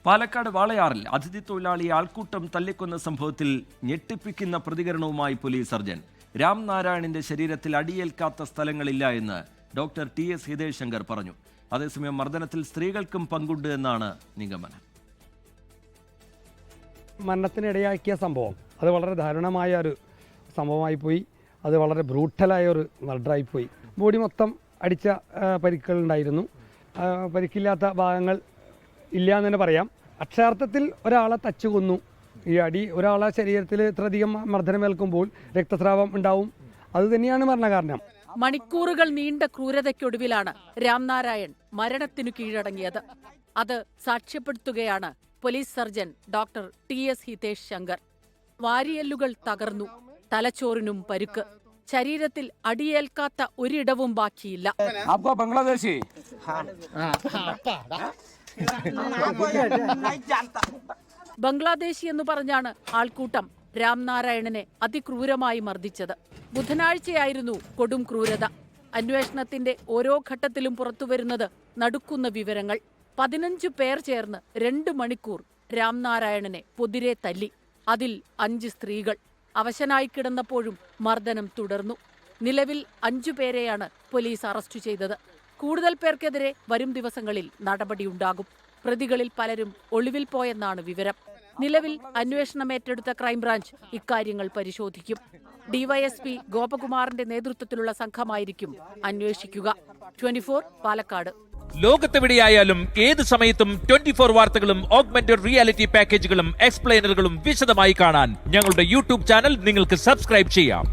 പാലക്കാട് വാളയാറിൽ അതിഥി തൊഴിലാളിയെ ആൾക്കൂട്ടം തല്ലിക്കൊന്ന സംഭവത്തിൽ ഞെട്ടിപ്പിക്കുന്ന പ്രതികരണവുമായി പോലീസ് സർജൻ. രാംനാരായണിന്റെ ശരീരത്തിൽ അടിയേൽക്കാത്ത സ്ഥലങ്ങളില്ല എന്ന് ഡോക്ടർ TS ഹിതേഷ് ശങ്കർ പറഞ്ഞു. അതേസമയം മർദ്ദനത്തിൽ സ്ത്രീകൾക്കും പങ്കുണ്ട് എന്നാണ് നിഗമനം. മരണത്തിനിടയാക്കിയ സംഭവം അത് വളരെ ദാരുണമായ ഒരു സംഭവമായി പോയി. അത് വളരെ ബ്രൂട്ടലായ ഒരു മർഡറായി പോയി. ബോഡി മൊത്തം അടിച്ച പരിക്കുകളുണ്ടായിരുന്നു. പരിക്കില്ലാത്ത ഭാഗങ്ങൾ ഇല്ല എന്ന് തന്നെ പറയാം. അക്ഷരാർത്ഥത്തിൽ ഒരാളെ തച്ചു കൊന്നു. ഈ അടി ഒരാളെ ശരീരത്തിൽ ഇത്രയധികം മർദ്ദനമേൽക്കുമ്പോൾ രക്തസ്രാവം ഉണ്ടാവും. അത് തന്നെയാണ് മരണകാരണം. മണിക്കൂറുകൾ നീണ്ട ക്രൂരതയ്ക്കൊടുവിലാണ് രാംനാരായൺ മരണത്തിനു കീഴടങ്ങിയത്. അത് സാക്ഷ്യപ്പെടുത്തുകയാണ് police surgeon doctor TS Hitesh Shankar. വാരിയെല്ലുകൾ തകർന്നു, തലച്ചോറിനും പരുക്ക്, ശരീരത്തിൽ അടിയേൽക്കാത്ത ഒരിടവും ബാക്കിയില്ല. ബംഗ്ലാദേശി എന്ന് പറഞ്ഞാണ് ആൾക്കൂട്ടം രാംനാരായണനെ അതിക്രൂരമായി മർദ്ദിച്ചത്. ബുധനാഴ്ചയായിരുന്നു കൊടും ക്രൂരത. അന്വേഷണത്തിന്റെ ഓരോ ഘട്ടത്തിലും പുറത്തുവരുന്നത് നടുക്കുന്ന വിവരങ്ങൾ. 15 പേർ ചേർന്ന് 2 മണിക്കൂർ രാംനാരായണനെ പൊതിരെ തല്ലി. അതിൽ 5 സ്ത്രീകൾ. അവശനായി കിടന്നപ്പോഴും മർദ്ദനം തുടർന്നു. നിലവിൽ 5 പേരെയാണ് പോലീസ് അറസ്റ്റ് ചെയ്തത്. കൂടുതൽ പേർക്കെതിരെ വരും ദിവസങ്ങളിൽ നടപടിയുണ്ടാകും. പ്രതികളിൽ പലരും ഒളിവിൽ പോയെന്നാണ് വിവരം. നിലവിൽ അന്വേഷണം ഏറ്റെടുത്ത ക്രൈംബ്രാഞ്ച് ഇക്കാര്യങ്ങൾ പരിശോധിക്കും. DYSP ഗോപകുമാറിന്റെ നേതൃത്വത്തിലുള്ള സംഘമായിരിക്കും അന്വേഷിക്കുക. 24 പാലക്കാട്. ലോകത്തെവിടെയായാലും ഏത് സമയത്തും 24 വാർത്തകളും ഓഗ്മെന്റഡ് റിയാലിറ്റി പാക്കേജുകളും എക്സ്പ്ലെയിനറുകളും വിശദമായി കാണാൻ ഞങ്ങളുടെ YouTube ചാനൽ നിങ്ങൾക്ക് സബ്സ്ക്രൈബ് ചെയ്യാം.